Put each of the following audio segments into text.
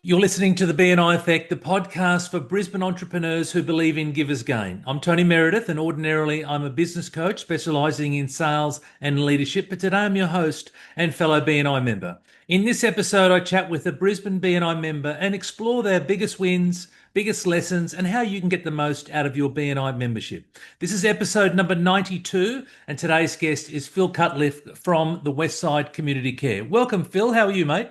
You're listening to the BNI Effect, the podcast for Brisbane entrepreneurs who believe in givers gain. I'm Tony Meredith, and ordinarily I'm a business coach specialising in sales and leadership. But today I'm your host and fellow BNI member. In this episode, I chat with a Brisbane BNI member and explore their biggest wins, biggest lessons, and how you can get the most out of your BNI membership. This is episode number 92, and today's guest is Phil Cutcliffe from the Westside Community Care. Welcome, Phil. How are you, mate?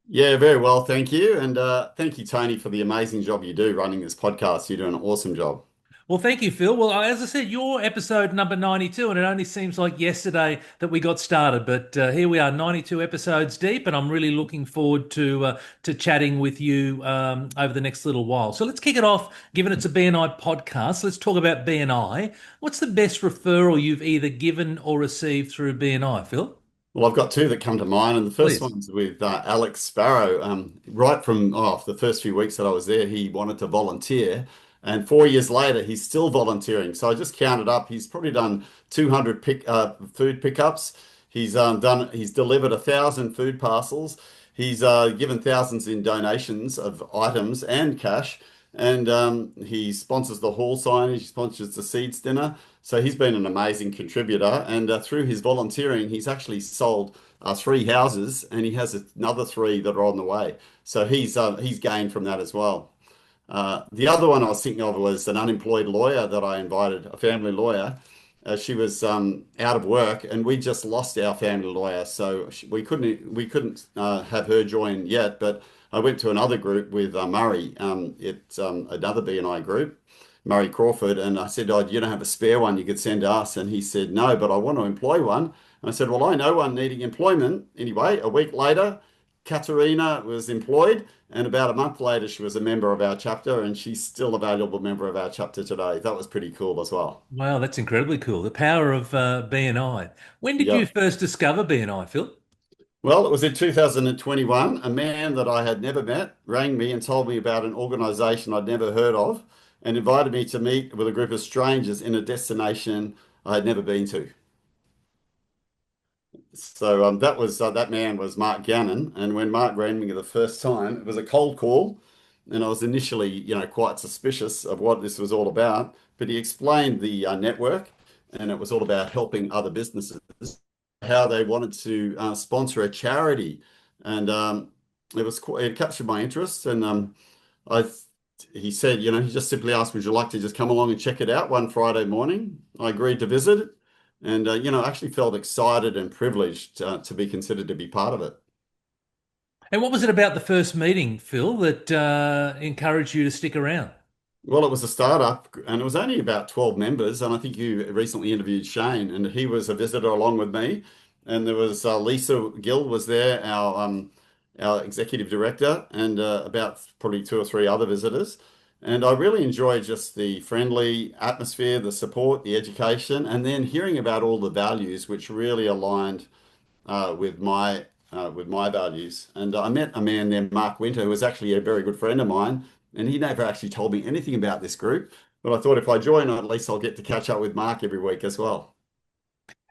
Yeah, very well, thank you. And thank you, Tony, for the amazing job you do running this podcast. You do an awesome job. Well, thank you, Phil. Well, as I said, you're episode number 92, and it only seems like yesterday that we got started. But here we are, 92 episodes deep, and I'm really looking forward to chatting with you over the next little while. So let's kick it off. Given it's a BNI podcast, let's talk about BNI. What's the best referral you've either given or received through BNI, Phil? Well, I've got two that come to mind, and the first Please. one's with Alex Sparrow. Right from the first few weeks that I was there, he wanted to volunteer, and 4 years later, he's still volunteering. So I just counted up; he's probably done 200 food pickups. He's delivered 1,000 food parcels. He's given thousands in donations of items and cash, and he sponsors the hall signage. He sponsors the Seeds dinner. So he's been an amazing contributor, and through his volunteering, he's actually sold three houses, and he has another three that are on the way. So he's gained from that as well. The other one I was thinking of was an unemployed lawyer that I invited, a family lawyer. She was out of work, and we just lost our family lawyer, so we couldn't have her join yet. But I went to another group with Murray. It's another BNI group, Murray Crawford, and I said, "Oh, you don't have a spare one you could send us?" And he said, "No, but I want to employ one." And I said, "Well, I know one needing employment." Anyway, a week later, Katerina was employed, and about a month later, she was a member of our chapter, and she's still a valuable member of our chapter today. That was pretty cool as well. Wow, that's incredibly cool. The power of BNI. When did you Yep. first discover BNI, Phil? Well, it was in 2021. A man that I had never met rang me and told me about an organization I'd never heard of and invited me to meet with a group of strangers in a destination I had never been to. So that man was Mark Gannon. And when Mark rang me the first time, it was a cold call. And I was initially, quite suspicious of what this was all about. But he explained the network, and it was all about helping other businesses, how they wanted to sponsor a charity, and it captured my interest. And I he said, he just simply asked, "Would you like to just come along and check it out one Friday morning?" I agreed to visit it, and actually felt excited and privileged to be considered to be part of it. And what was it about the first meeting, Phil, that encouraged you to stick around? Well, it was a startup, and it was only about 12 members. And I think you recently interviewed Shane, and he was a visitor along with me. And there was Lisa Gill was there, our executive director, and about probably two or three other visitors. And I really enjoyed just the friendly atmosphere, the support, the education, and then hearing about all the values which really aligned with my values. And I met a man there, Mark Winter, who was actually a very good friend of mine, and he never actually told me anything about this group. But I thought if I join, at least I'll get to catch up with Mark every week as well.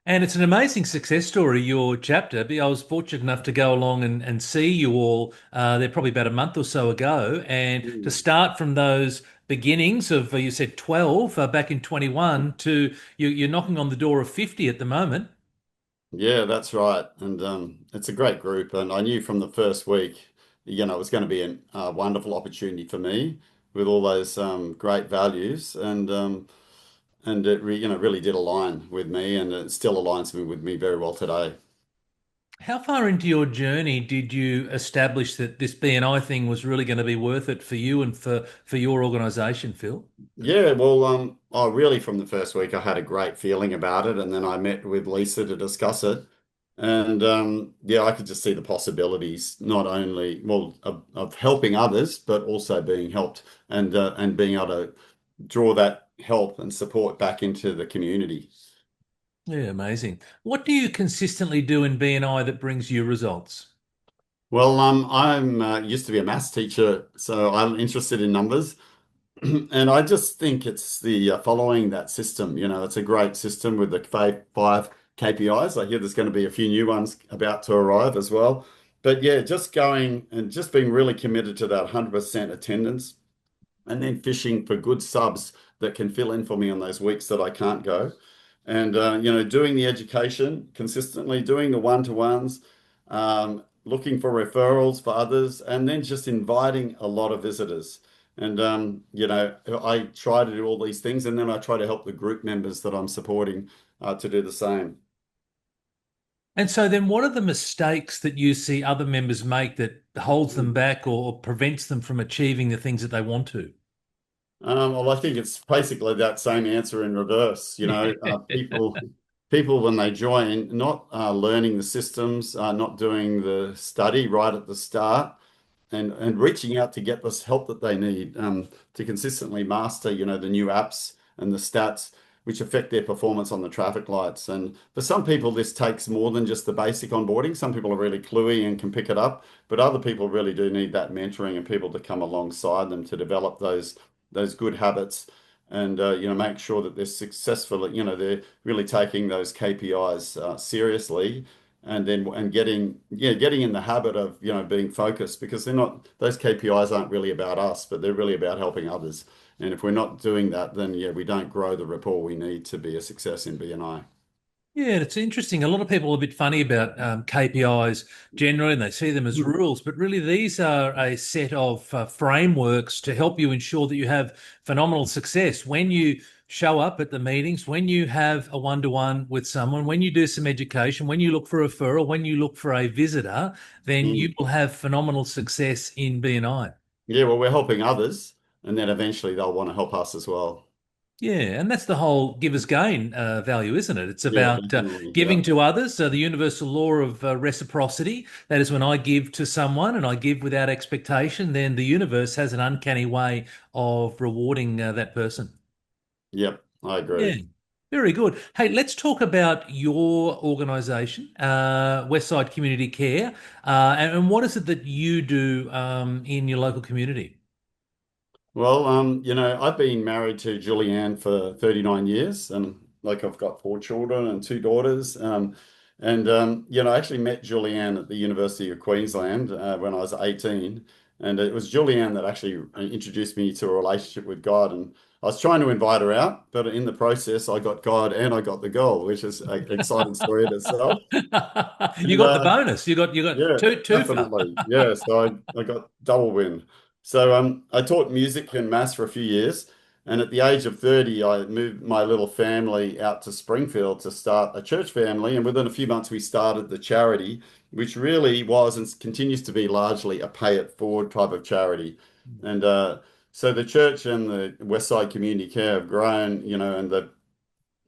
And it's an amazing success story, your chapter. I was fortunate enough to go along and see you all there probably about a month or so ago. And to Mm. start from those beginnings of, you said 12 back in 21 to you're knocking on the door of 50 at the moment. Yeah, that's right. And it's a great group. And I knew from the first week, it was going to be a wonderful opportunity for me with all those great values. And it really did align with me, and it still aligns with me very well today. How far into your journey did you establish that this BNI thing was really going to be worth it for you and for your organisation, Phil? Yeah, well, really from the first week, I had a great feeling about it, and then I met with Lisa to discuss it, and yeah, I could just see the possibilities, not only of helping others, but also being helped, and being able to draw that help and support back into the community. Yeah, amazing. What do you consistently do in BNI that brings you results? Well, I'm used to be a maths teacher, so I'm interested in numbers. And I just think it's the following that system. It's a great system with the five KPIs. I hear there's going to be a few new ones about to arrive as well. But yeah, just going and just being really committed to that 100% attendance and then fishing for good subs that can fill in for me on those weeks that I can't go. And doing the education consistently, doing the one-to-ones, looking for referrals for others, and then just inviting a lot of visitors. And I try to do all these things, and then I try to help the group members that I'm supporting to do the same. And so then what are the mistakes that you see other members make that holds them back or prevents them from achieving the things that they want to? Well, I think it's basically that same answer in reverse. People when they join, not learning the systems, not doing the study right at the start, and reaching out to get this help that they need to consistently master, the new apps and the stats which affect their performance on the traffic lights. And for some people, this takes more than just the basic onboarding. Some people are really cluey and can pick it up, but other people really do need that mentoring and people to come alongside them to develop those good habits and make sure that they're successful. They're really taking those KPIs seriously and getting in the habit of being focused because they're not those KPIs aren't really about us, but they're really about helping others. And if we're not doing that, then yeah, we don't grow the rapport we need to be a success in BNI. Yeah, it's interesting. A lot of people are a bit funny about KPIs generally, and they see them as rules, but really these are a set of frameworks to help you ensure that you have phenomenal success when you show up at the meetings, when you have a one-to-one with someone, when you do some education, when you look for a referral, when you look for a visitor, then you Mm. will have phenomenal success in BNI. Yeah, well, we're helping others, and then eventually they'll want to help us as well. Yeah, and that's the whole givers gain value, isn't it? It's Yeah, about definitely. Yeah. giving to others. So the universal law of reciprocity, that is when I give to someone and I give without expectation, then the universe has an uncanny way of rewarding that person. Yep, I Yeah, agree. very good. Hey, let's talk about your organisation, Westside Community Care, and what is it that you do in your local community? Well, I've been married to Julianne for 39 years, and like I've got four children and two daughters. I actually met Julianne at the University of Queensland when I was 18, and it was Julianne that actually introduced me to a relationship with God. And I was trying to invite her out, but in the process, I got God and I got the girl, which is an exciting story in itself. You And got the bonus. You got yeah, two for. definitely. Yeah, so I got double win. So I taught music and maths for a few years, and at the age of 30, I moved my little family out to Springfield to start a church family, and within a few months we started the charity, which really was and continues to be largely a pay it forward type of charity. And so the church and the Westside Community Care have grown, and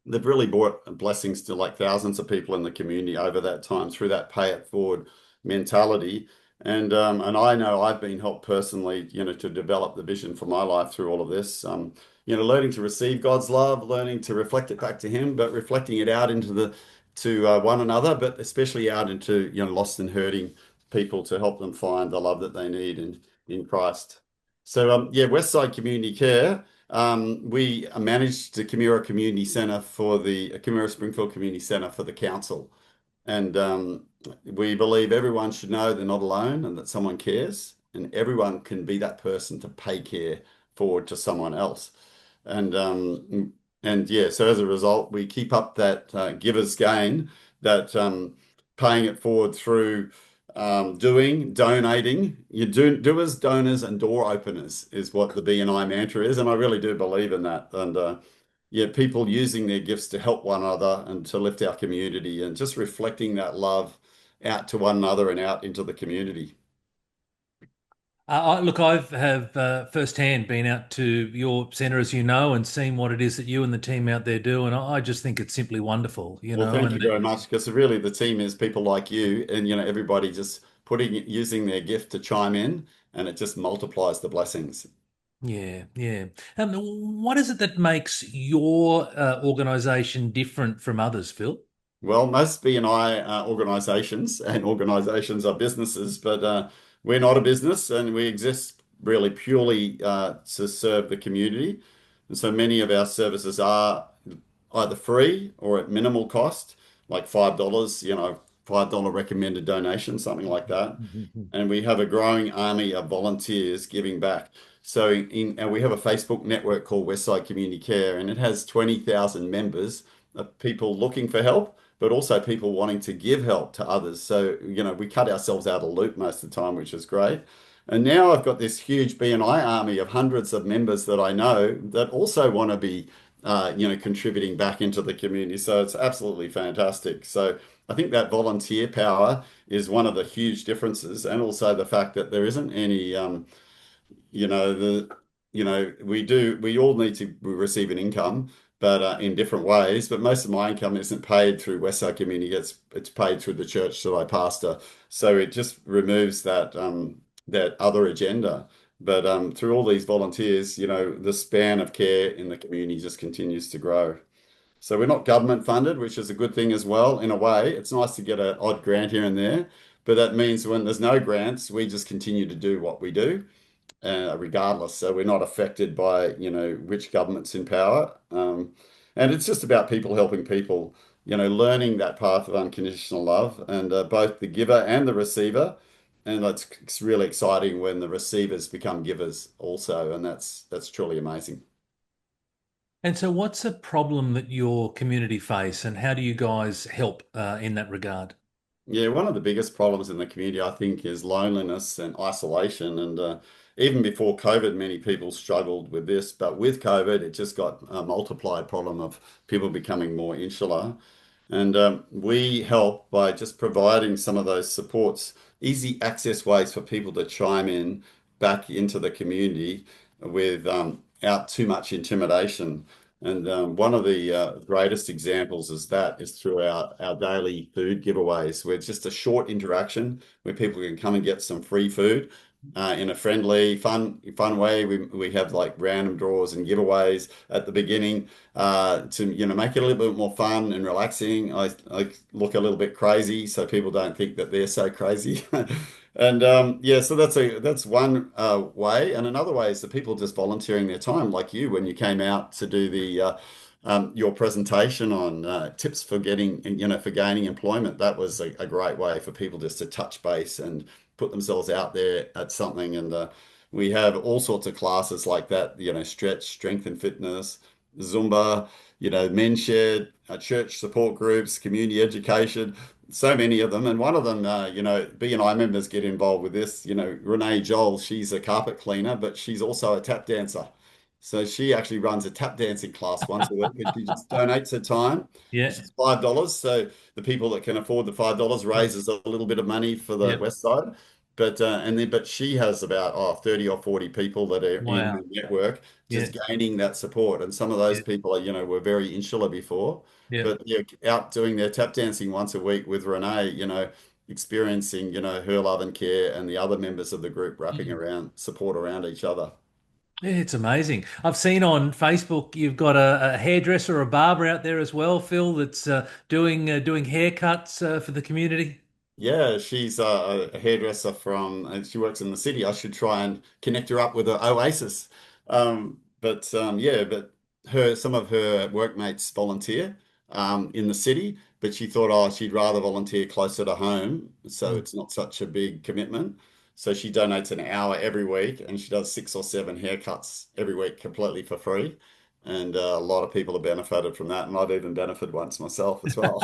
they've really brought blessings to like thousands of people in the community over that time through that pay it forward mentality. And I know I've been helped personally, to develop the vision for my life through all of this. Learning to receive God's love, learning to reflect it back to Him, but reflecting it out into the to one another, but especially out into lost and hurting people to help them find the love that they need in Christ. So yeah, Westside Community Care. We managed the Kimura Community Centre for the Kimura Springfield Community Centre for the council. And we believe everyone should know they're not alone and that someone cares, and everyone can be that person to pay care forward to someone else. And yeah, so as a result, we keep up that giver's gain, that paying it forward through donating. You do doers, donors, and door openers is what the BNI mantra is, and I really do believe in that. And yeah, people using their gifts to help one another and to lift our community, and just reflecting that love out to one another and out into the community. Look, I've have firsthand been out to your centre, as you know, and seen what it is that you and the team out there do, and I just think it's simply wonderful, Well, thank you And very much, because really the team is people like you, and everybody just using their gift to chime in, and it just multiplies the blessings. yeah, yeah. What is it that makes your organisation different from others, Phil? Well, most BNI organizations and organizations are businesses, but we're not a business, and we exist really purely to serve the community. And so many of our services are either free or at minimal cost, like $5, $5 recommended donation, something like that. Mhm. And we have a growing army of volunteers giving back. And we have a Facebook network called Westside Community Care, and it has 20,000 members of people looking for help, but also people wanting to give help to others. So, we cut ourselves out of the loop most of the time, which is great. And now I've got this huge BNI army of hundreds of members that I know that also want to be, contributing back into the community. So it's absolutely fantastic. So I think that volunteer power is one of the huge differences, and also the fact that there isn't any, you know, the, we all need to receive an income, but in different ways. But most of my income isn't paid through Westside Community; it's paid through the church that I pastor. So it just removes that other agenda. But through all these volunteers, the span of care in the community just continues to grow. So we're not government funded, which is a good thing as well, in a way. It's nice to get an odd grant here and there, but that means when there's no grants, we just continue to do what we do, regardless. So we're not affected by, which government's in power. And it's just about people helping people, learning that path of unconditional love, and both the giver and the receiver. And it's really exciting when the receivers become givers also, and that's truly amazing. And so, what's a problem that your community face, and how do you guys help in that regard? Yeah, one of the biggest problems in the community, I think, is loneliness and isolation. And even before COVID, many people struggled with this. But with COVID, it just got a multiplied problem of people becoming more insular. And we help by just providing some of those supports, easy access ways for people to chime in back into the community without too much intimidation. And one of the greatest examples is through our daily food giveaways, where it's just a short interaction where people can come and get some free food in a friendly, fun way. We have like random draws and giveaways at the beginning to make it a little bit more fun and relaxing. I look a little bit crazy, so people don't think that they're so crazy. And yeah, so that's one way, and another way is the people just volunteering their time, like you when you came out to do the your presentation on tips for for gaining employment. That was a great way for people just to touch base and put themselves out there at something. And we have all sorts of classes like that, stretch, strength and fitness, Zumba, men's shed, church support groups, community education, so many of them. And one of them, BNI members get involved with this. Renee Joel, she's a carpet cleaner, but she's also a tap dancer. So she actually runs a tap dancing class once a week, and she just donates her time, which Yeah, is $5. So the people that can afford the $5 raises a little bit of money for the yeah, West Side. But she has about 30 or 40 people that are in her wow, network yeah, just gaining that support. And some of those yeah, people are, were very insular before, yeah. but yeah, out doing their tap dancing once a week with Renee, experiencing, her love and care, and the other members of the group wrapping around support around each other. Yeah, it's amazing. I've seen on Facebook you've got a hairdresser or a barber out there as well, Phil, that's doing haircuts for the community. Yeah, she's a hairdresser and she works in the city. I should try and connect her up with her Oasis. But some of her workmates volunteer in the city, but she thought, she'd rather volunteer closer to home, so Mm. it's not such a big commitment. So she donates an hour every week, and she does 6 or 7 haircuts every week completely for free. And a lot of people have benefited from that, and I've even benefited once myself as well.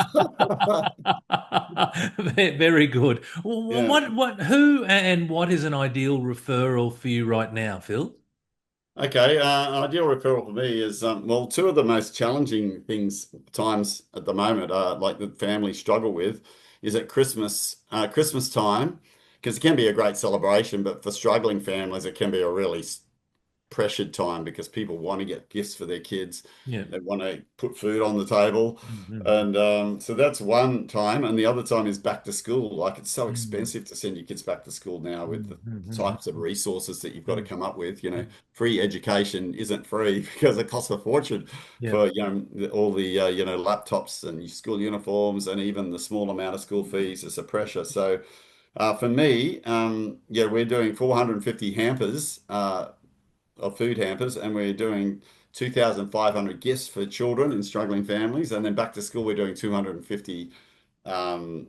Very good. Yeah. Who and what is an ideal referral for you right now, Phil? Okay, an ideal referral for me is well, two of the most challenging times at the moment, like the families struggle with, is at Christmas time, because it can be a great celebration, but for struggling families, it can be a really pressured time because people want to get gifts for their kids. Yeah. They want to put food on the table. Mhm. And so that's one time. And the other time is back to school. Like it's so Mhm. expensive to send your kids back to school now with the Mhm. types of resources that you've got to Mhm. come up with. Free education isn't free because it costs a fortune Yeah. for all the laptops and school uniforms, and even the small amount of school fees is a pressure. So for me, yeah, we're doing 450 hampers. Of food hampers, and we're doing 2,500 gifts for children in struggling families. And then back to school, we're doing 250 um,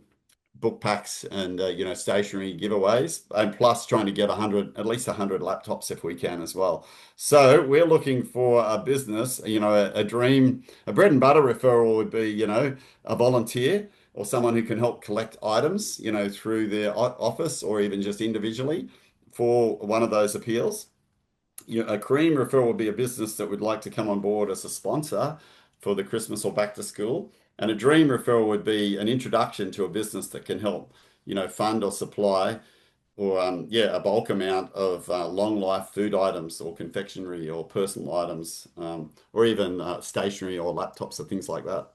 book packs and stationery giveaways, and plus trying to get at least 100 laptops if we can as well. So we're looking for a business, a dream, a bread and butter referral would be, a volunteer or someone who can help collect items, through their office or even just individually for one of those appeals. A cream referral would be a business that would like to come on board as a sponsor for the Christmas or back to school. And a dream referral would be an introduction to a business that can help, fund or supply or a bulk amount of long life food items or confectionery or personal items, or even stationery or laptops or things like that.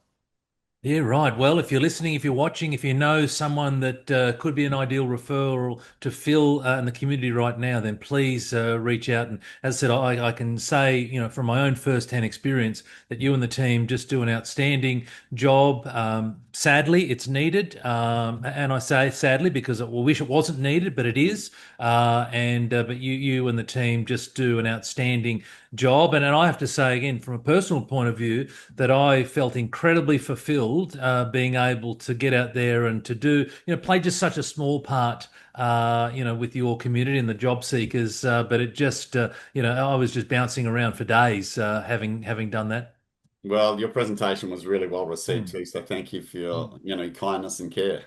Yeah, right. Well, if you're listening, if you're watching, if you know someone that could be an ideal referral to Phil in the community right now, then please reach out. And as I said, I can say, from my own first-hand experience, that you and the team just do an outstanding job. Sadly, it's needed, and I say sadly because I wish it wasn't needed, but it is. But you and the team just do an outstanding job. And I have to say again, from a personal point of view, that I felt incredibly fulfilled being able to get out there and to do, play just such a small part, with your community and the job seekers. But it just, I was just bouncing around for days having done that. Well, your presentation was really well received Mm. too, so thank you for your, Mm. kindness and care.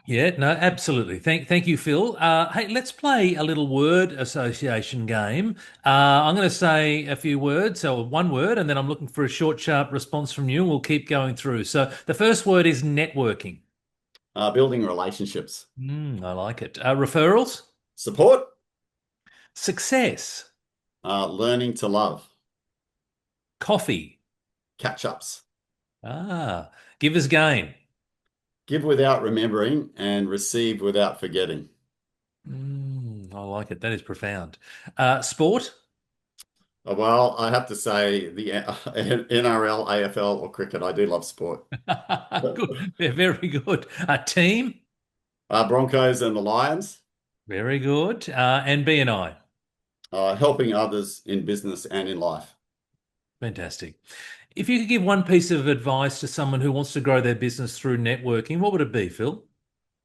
Yeah, no, absolutely. Thank you, Phil. Hey, let's play a little word association game. I'm going to say a few words, so one word, and then I'm looking for a short, sharp response from you. We'll keep going through. So the first word is networking. Building relationships. I like it. Referrals, Support. success, Learning to love. coffee. Catch ups. Givers gain. Give without remembering and receive without forgetting. I like it. That is profound. Sport. Well, I have to say the NRL, AFL, or cricket. I do love sport. Good. Yeah, very good. Team. Broncos and the Lions, Very good. And BNI. helping others in business and in life. Fantastic. If you could give one piece of advice to someone who wants to grow their business through networking, what would it be, Phil?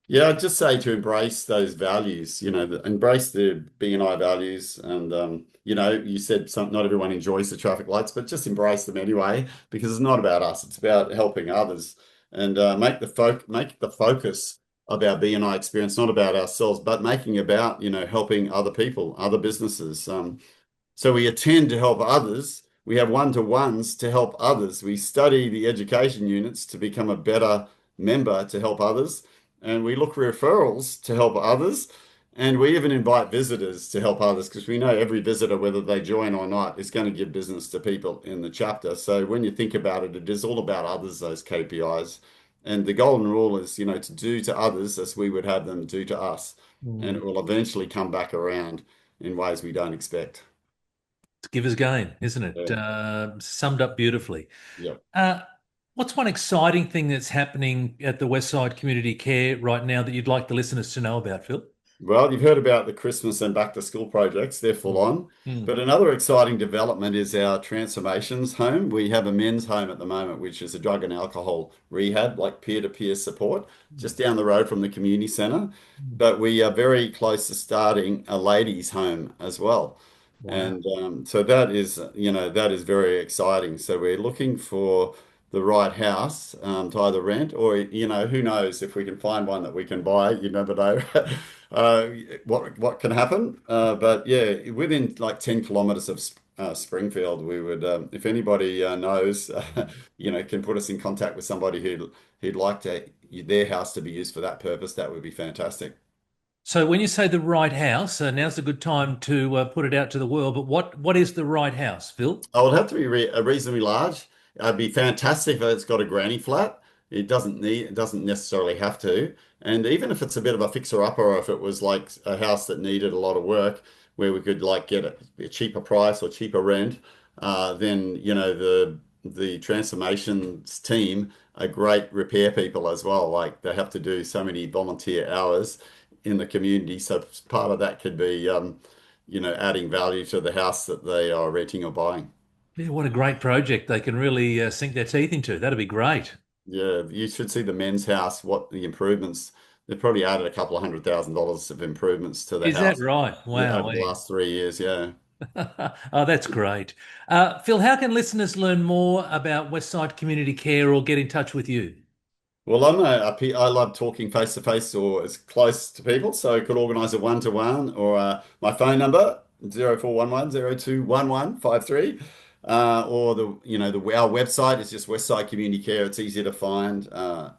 Yeah, I'd just say to embrace those values, embrace the BNI values. And, you said not everyone enjoys the traffic lights, but just embrace them anyway, because it's not about us. It's about helping others and make the focus of our BNI experience, not about ourselves, but making about, helping other people, other businesses. So we attend to help others. We have one-to-ones to help others. We study the education units to become a better member to help others. And we look for referrals to help others. And we even invite visitors to help others because we know every visitor, whether they join or not, is going to give business to people in the chapter. So when you think about it, it is all about others, those KPIs. And the golden rule is, to do to others as we would have them do to us. And Mm. it will eventually come back around in ways we don't expect. It's giver's gain, isn't it? Yeah. Summed up beautifully. Yeah. Uh, what's one exciting thing that's happening at the Westside Community Care right now that you'd like the listeners to know about, Phil? Well, you've heard about the Christmas and back to school projects. They're full on. Mm. But another exciting development is our transformations home. We have a men's home at the moment, which is a drug and alcohol rehab, like peer-to-peer support, just down the road from the community centre. Mm. But we are very close to starting a ladies' home as well. Wow. And so that is very exciting. So we're looking for the right house to either rent or, who knows if we can find one that we can buy. You never know uh, what can happen. But yeah, within like 10 kilometers of Springfield, we would, if anybody knows, can put us in contact with somebody who'd like their house to be used for that purpose, that would be fantastic. So when you say the right house, now's a good time to put it out to the world. But what is the right house, Phil? Oh, it would have to be reasonably large. It'd be fantastic if it's got a granny flat. It doesn't necessarily have to. And even if it's a bit of a fixer-upper, or if it was like a house that needed a lot of work, where we could like get a cheaper price or cheaper rent, then the transformations team are great repair people as well. Like they have to do so many volunteer hours in the community. So part of that could be, adding value to the house that they are renting or buying. Yeah, what a great project they can really sink their teeth into. That'd be great. Yeah, you should see the men's house, what the improvements they've probably added a couple of $100,000 of improvements to the Is that house, right? yeah, Wow. over the last 3 years. Yeah. Oh, that's great. Phil, how can listeners learn more about Westside Community Care or get in touch with you? Well, I love talking face to face or as close to people, so I could organise a one-to-one or my phone number 0411 021153, or our website is just Westside Community Care. It's easy to find,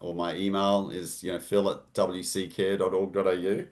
or my email is phil@wccare.org.au.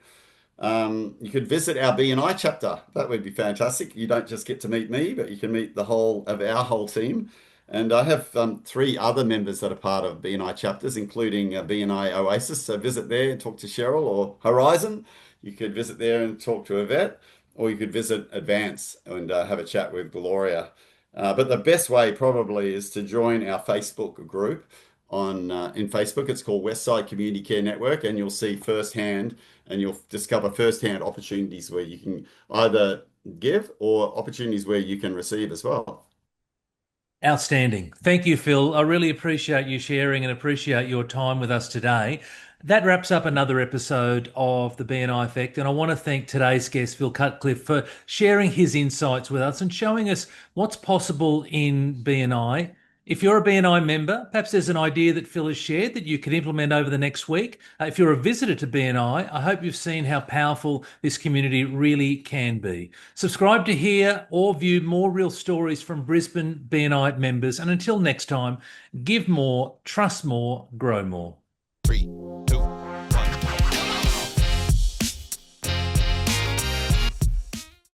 You could visit our BNI chapter. That would be fantastic. You don't just get to meet me, but you can meet the whole of our whole team. And I have three other members that are part of BNI chapters, including BNI Oasis. So visit there and talk to Cheryl, or Horizon. You could visit there and talk to Yvette, or you could visit Advance and have a chat with Gloria. But the best way probably is to join our Facebook group on in Facebook. It's called Westside Community Care Network, and you'll see firsthand and you'll discover firsthand opportunities where you can either give or opportunities where you can receive as well. Outstanding. Thank you, Phil. I really appreciate you sharing and appreciate your time with us today. That wraps up another episode of the BNI Effect. And I want to thank today's guest, Phil Cutcliffe, for sharing his insights with us and showing us what's possible in BNI. If you're a BNI member, perhaps there's an idea that Phil has shared that you could implement over the next week. If you're a visitor to BNI, I hope you've seen how powerful this community really can be. Subscribe to hear or view more real stories from Brisbane BNI members. And until next time, give more, trust more, grow more.